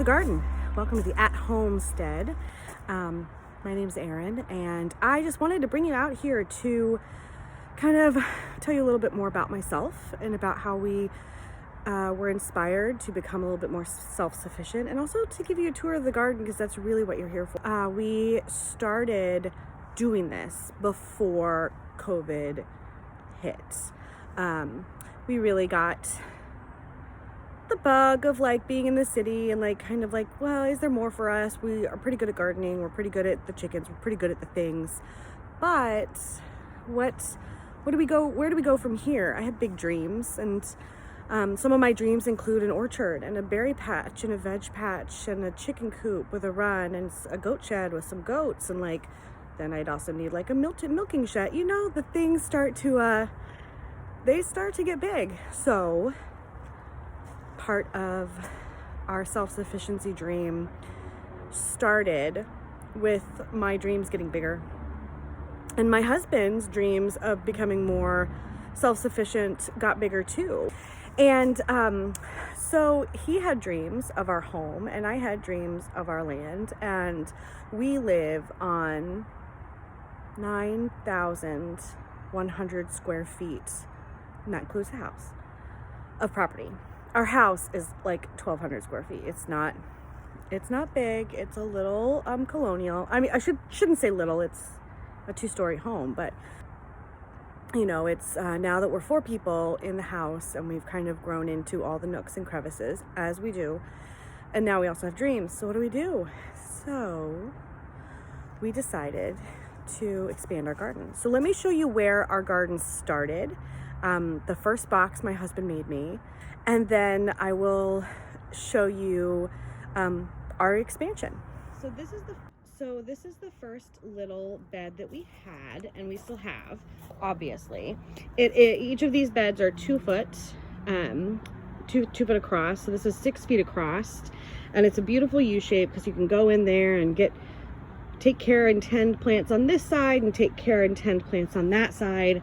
the garden. Welcome to the At Homestead. My name's Erin, and I just wanted to bring you out here to kind of tell you a little bit more about myself and about how we were inspired to become a little bit more self-sufficient, and also to give you a tour of the garden because that's really what you're here for. We started doing this before COVID hit. We really got the bug of like being in the city and like kind of like, well, is there more for us? We are pretty good at gardening, we're pretty good at the chickens, we're pretty good at the things, but where do we go from here? I have big dreams, and some of my dreams include an orchard and a berry patch and a veg patch and a chicken coop with a run and a goat shed with some goats, and like then I'd also need like a milking shed. You know, the things start to get big. So part of our self-sufficiency dream started with my dreams getting bigger, and my husband's dreams of becoming more self-sufficient got bigger too. And so he had dreams of our home and I had dreams of our land, and we live on 9,100 square feet, and that includes the house, of property. Our house is like 1,200 square feet. It's not big. It's a little colonial. I mean, I shouldn't say little. It's a 2-story home, but you know, it's now that we're 4 people in the house and we've kind of grown into all the nooks and crevices as we do, and now we also have dreams. So what do? So we decided to expand our garden. So let me show you where our garden started. The first box my husband made me, and then I will show you our expansion. So this is the first little bed that we had, and we still have, obviously. Each of these beds are 2 foot, 2 foot across. So this is 6 feet across, and it's a beautiful U shape because you can go in there and take care and tend plants on this side and take care and tend plants on that side.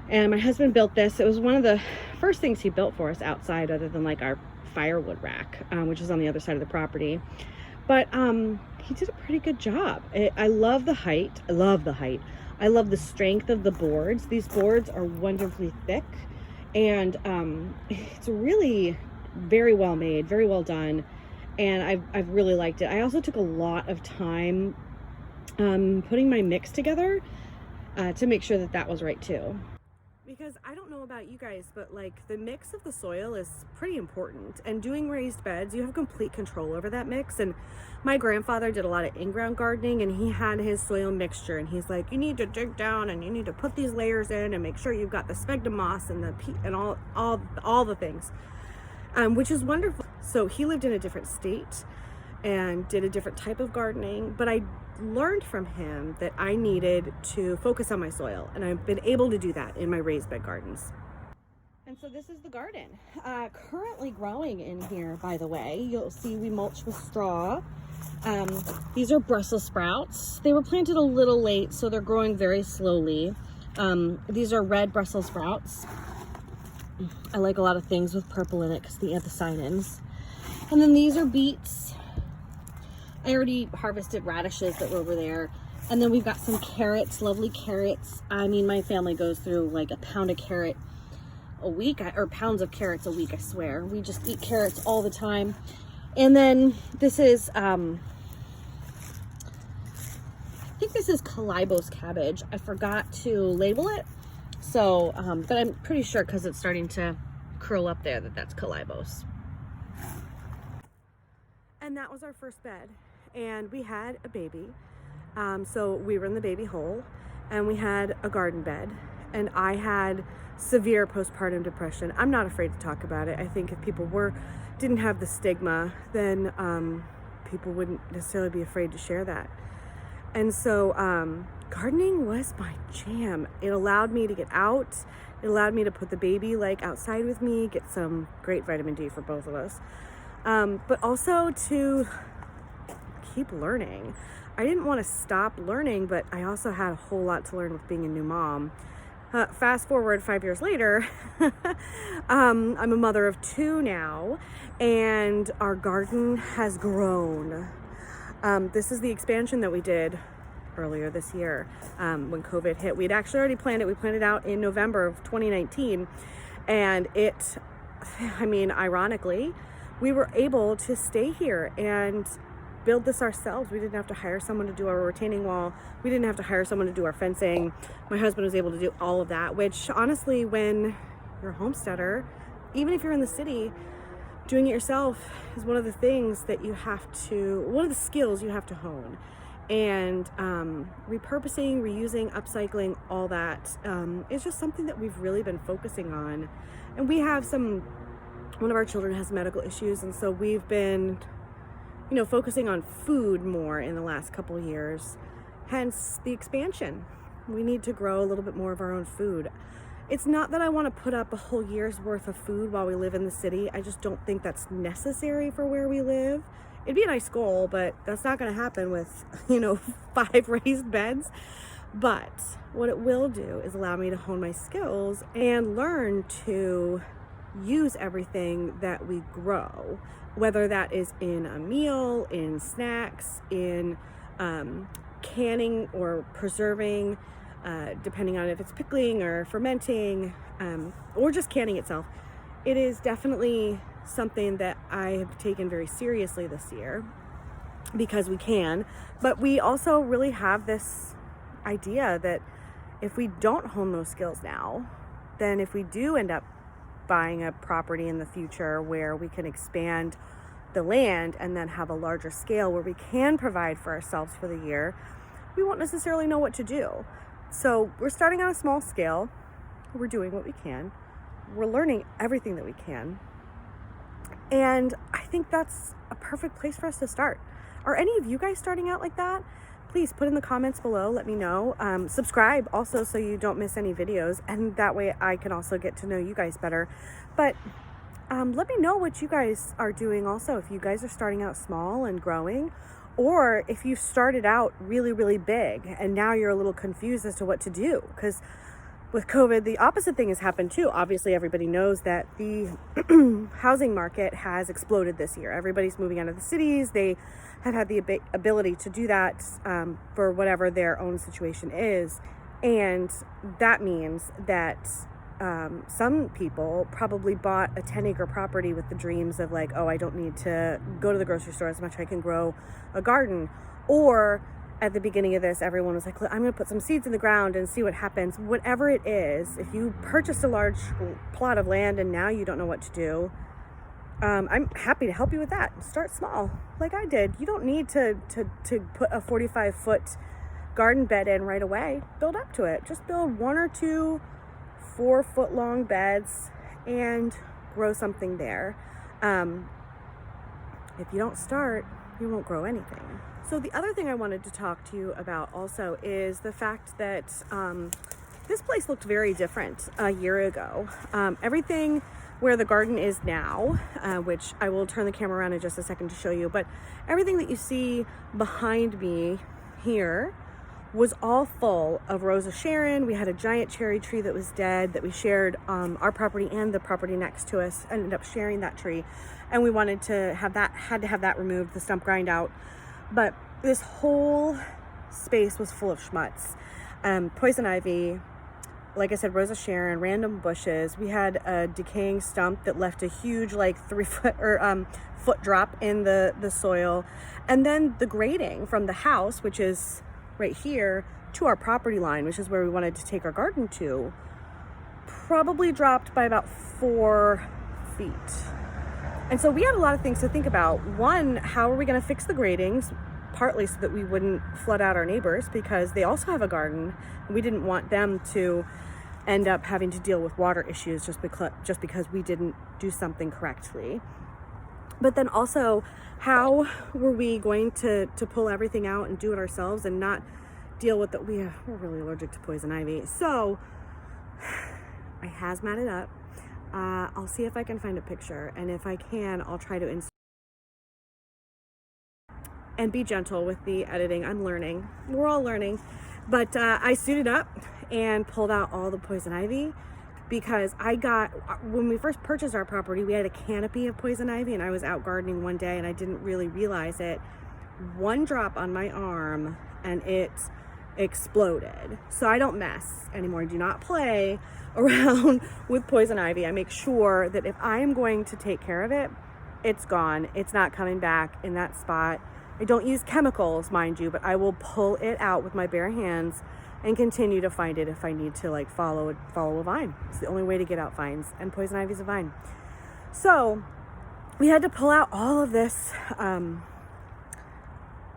And my husband built this. It was one of the first things he built for us outside, other than like our firewood rack, which is on the other side of the property. But he did a pretty good job. I love the height. I love the strength of the boards. These boards are wonderfully thick, and it's really very well made, very well done, and I've really liked it. I also took a lot of time putting my mix together to make sure that was right too. Because I don't know about you guys, but like the mix of the soil is pretty important, and doing raised beds, you have complete control over that mix. And my grandfather did a lot of in-ground gardening, and he had his soil mixture, and he's like, you need to dig down and you need to put these layers in and make sure you've got the sphagnum moss and the peat and all the things, which is wonderful. So he lived in a different state and did a different type of gardening, but I learned from him that I needed to focus on my soil, and I've been able to do that in my raised bed gardens. And so this is the garden currently growing in here. By the way, you'll see we mulch with straw. These are Brussels sprouts. They were planted a little late, so they're growing very slowly. These are red Brussels sprouts. I like a lot of things with purple in it because the anthocyanins. And then these are beets. I already harvested radishes that were over there. And then we've got some carrots, lovely carrots. I mean, my family goes through like a pound of carrot a week, or pounds of carrots a week, I swear. We just eat carrots all the time. And then this is, I think this is Calibos cabbage. I forgot to label it. So, but I'm pretty sure because it's starting to curl up there that's Calibos. And that was our first bed. And we had a baby, so we were in the baby hole, and we had a garden bed, and I had severe postpartum depression. I'm not afraid to talk about it. I think if people didn't have the stigma, then people wouldn't necessarily be afraid to share that. And so gardening was my jam. It allowed me to get out. It allowed me to put the baby like outside with me, get some great vitamin D for both of us, but also to keep learning. I didn't want to stop learning, but I also had a whole lot to learn with being a new mom. Fast forward 5 years later, I'm a mother of 2 now, and our garden has grown. This is the expansion that we did earlier this year when COVID hit. We'd actually already planned it. We planned it out in November of 2019, and ironically, we were able to stay here and build this ourselves. We didn't have to hire someone to do our retaining wall. We didn't have to hire someone to do our fencing. My husband was able to do all of that, which honestly, when you're a homesteader, even if you're in the city, doing it yourself is one of the things that one of the skills you have to hone. And repurposing, reusing, upcycling, all that is just something that we've really been focusing on. And we have one of our children has medical issues, and so we've been focusing on food more in the last couple years, hence the expansion. We need to grow a little bit more of our own food. It's not that I want to put up a whole year's worth of food while we live in the city. I just don't think that's necessary for where we live. It'd be a nice goal, but that's not going to happen with, 5 raised beds. But what it will do is allow me to hone my skills and learn to use everything that we grow, whether that is in a meal, in snacks, in canning or preserving, depending on if it's pickling or fermenting, or just canning itself. It is definitely something that I have taken very seriously this year because we can, but we also really have this idea that if we don't hone those skills now, then if we do end up buying a property in the future where we can expand the land and then have a larger scale where we can provide for ourselves for the year, we won't necessarily know what to do. So we're starting on a small scale. We're doing what we can. We're learning everything that we can. And I think that's a perfect place for us to start. Are any of you guys starting out like that? Please put in the comments below. Let me know. Subscribe also so you don't miss any videos. And that way I can also get to know you guys better. But let me know what you guys are doing also. If you guys are starting out small and growing, or if you started out really, really big and now you're a little confused as to what to do. Because with COVID, the opposite thing has happened too. Obviously, everybody knows that the housing market has exploded this year. Everybody's moving out of the cities. They have had the ability to do that for whatever their own situation is. And that means that some people probably bought a 10-acre property with the dreams of like, oh, I don't need to go to the grocery store as much. I can grow a garden. Or at the beginning of this, everyone was like, I'm going to put some seeds in the ground and see what happens. Whatever it is, if you purchased a large plot of land and now you don't know what to do, I'm happy to help you with that. Start small, like I did. You don't need to put a 45-foot garden bed in right away. Build up to it. Just build 1 or 2 4-foot-long beds and grow something there. If you don't start, you won't grow anything. So the other thing I wanted to talk to you about also is the fact that this place looked very different a year ago. Everything where the garden is now, which I will turn the camera around in just a second to show you, but everything that you see behind me here was all full of Rose of Sharon. We had a giant cherry tree that was dead that we shared, our property and the property next to us ended up sharing that tree. And we wanted to have that removed, the stump grind out. But this whole space was full of schmutz. Poison ivy, like I said, Rose of Sharon, random bushes. We had a decaying stump that left a huge 3-foot drop in the soil. And then the grading from the house, which is right here, to our property line, which is where we wanted to take our garden to, probably dropped by about 4 feet. And so we had a lot of things to think about. One, how are we going to fix the gradings? Partly so that we wouldn't flood out our neighbors because they also have a garden. And we didn't want them to end up having to deal with water issues just because we didn't do something correctly. But then also, how were we going to pull everything out and do it ourselves and not deal with that? We're really allergic to poison ivy. So I hazmat it up. I'll see if I can find a picture, and if I can, I'll try to insert. And be gentle with the editing. I'm learning. We're all learning. But I suited up and pulled out all the poison ivy, because when we first purchased our property, we had a canopy of poison ivy, and I was out gardening one day and I didn't really realize it. One drop on my arm and it exploded. So I don't mess anymore. I do not play around with poison ivy. I make sure that if I am going to take care of it, it's gone. It's not coming back in that spot. I don't use chemicals, mind you, but I will pull it out with my bare hands and continue to find it if I need to, like follow a vine. It's the only way to get out vines, and poison ivy is a vine. So we had to pull out all of this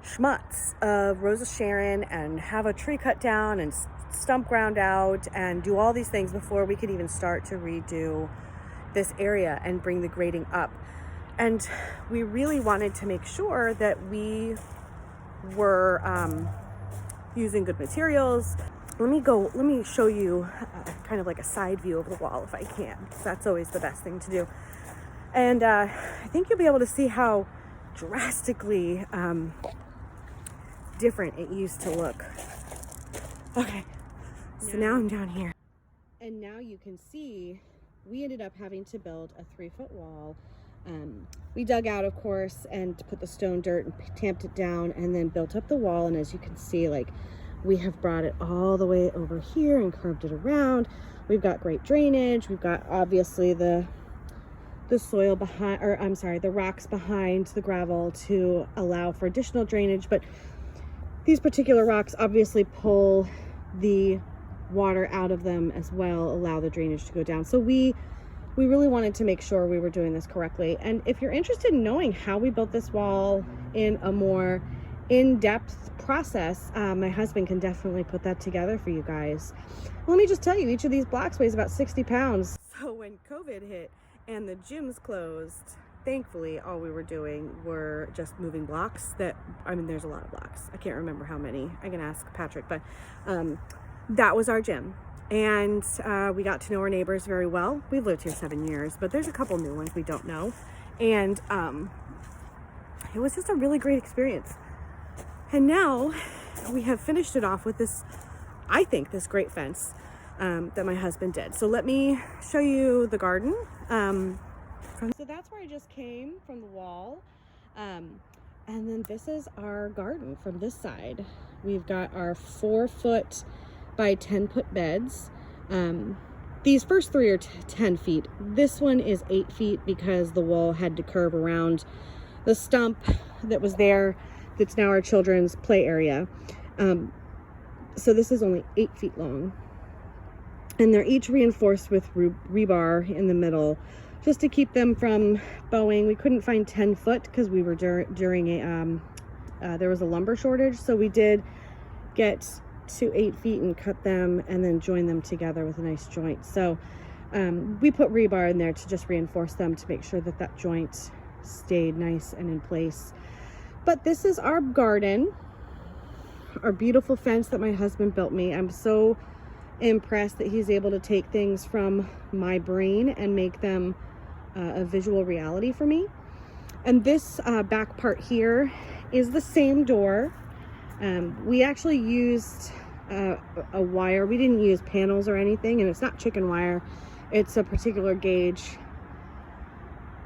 schmutz of Rose of Sharon and have a tree cut down and stump ground out and do all these things before we could even start to redo this area and bring the grading up. And we really wanted to make sure that we were using good materials. Let me show you kind of like a side view of the wall if I can, because that's always the best thing to do. And I think you'll be able to see how drastically different it used to look. Okay, so now I'm down here. And now you can see we ended up having to build a 3-foot wall. We dug out, of course, and put the stone dirt and tamped it down and then built up the wall. And as you can see, like, we have brought it all the way over here and curved it around. We've got great drainage. We've got obviously the soil behind, or I'm sorry, the rocks behind the gravel to allow for additional drainage. But these particular rocks obviously pull the water out of them as well, allow the drainage to go down. So we really wanted to make sure we were doing this correctly. And if you're interested in knowing how we built this wall in a more in-depth process, my husband can definitely put that together for you guys. Let me just tell you, each of these blocks weighs about 60 pounds. So when COVID hit and the gyms closed, thankfully all we were doing were just moving blocks. There's a lot of blocks. I can't remember how many. I can ask Patrick, but that was our gym. And we got to know our neighbors very well. We've lived here 7 years, but there's a couple new ones we don't know. And it was just a really great experience. And now we have finished it off with this, I think, this great fence that my husband did. So let me show you the garden. So that's where I just came from the wall. And then this is our garden from this side. We've got our 4-foot by 10-foot beds. These first 3 are 10 feet. This one is 8 feet because the wall had to curve around the stump that was there. That's now our children's play area. So this is only 8 feet long. And they're each reinforced with rebar in the middle, just to keep them from bowing. We couldn't find 10 foot because we were during there was a lumber shortage. So we did get to 8 feet and cut them and then join them together with a nice joint. So we put rebar in there to just reinforce them to make sure that that joint stayed nice and in place. But this is our garden, our beautiful fence that my husband built me. I'm so impressed that he's able to take things from my brain and make them a visual reality for me. And this back part here is the same door. We actually used a wire. We didn't use panels or anything, and it's not chicken wire. It's a particular gauge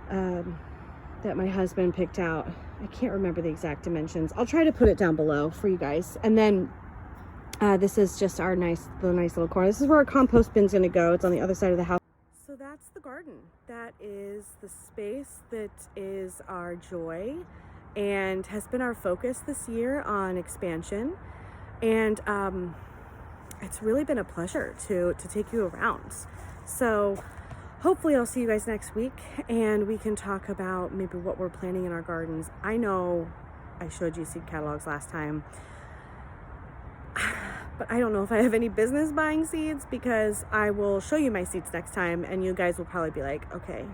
that my husband picked out. I can't remember the exact dimensions. I'll try to put it down below for you guys. And then this is just our nice little corner. This is where our compost bin's gonna go. It's on the other side of the house. So that's the garden. That is the space that is our joy and has been our focus this year on expansion. And it's really been a pleasure to take you around. So hopefully I'll see you guys next week and we can talk about maybe what we're planting in our gardens. I know I showed you seed catalogs last time, but I don't know if I have any business buying seeds, because I will show you my seeds next time and you guys will probably be like, okay,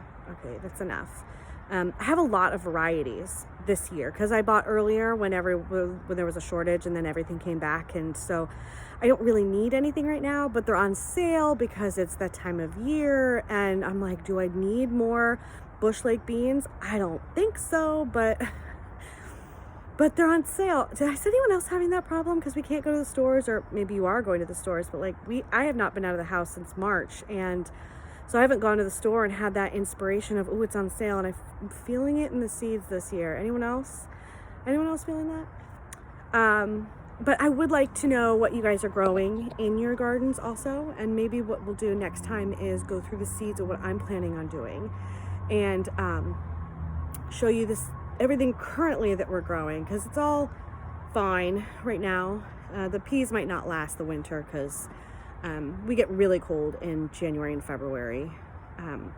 that's enough. I have a lot of varieties this year because I bought earlier when there was a shortage and then everything came back, and so I don't really need anything right now, but they're on sale because it's that time of year, and I'm like, do I need more Bush Lake beans? I don't think so, but but they're on sale. Is anyone else having that problem? Because we can't go to the stores, or maybe you are going to the stores, but like I have not been out of the house since March, and so I haven't gone to the store and had that inspiration of, oh, it's on sale, and I'm feeling it in the seeds this year. Anyone else? Anyone else feeling that? But I would like to know what you guys are growing in your gardens also, and maybe what we'll do next time is go through the seeds of what I'm planning on doing, and show you everything currently that we're growing, because it's all fine right now. The peas might not last the winter because we get really cold in January and February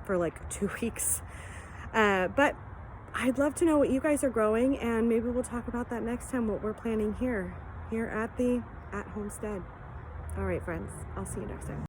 for like 2 weeks. But I'd love to know what you guys are growing, and maybe we'll talk about that next time, what we're planning here at Homestead. All right, friends, I'll see you next time.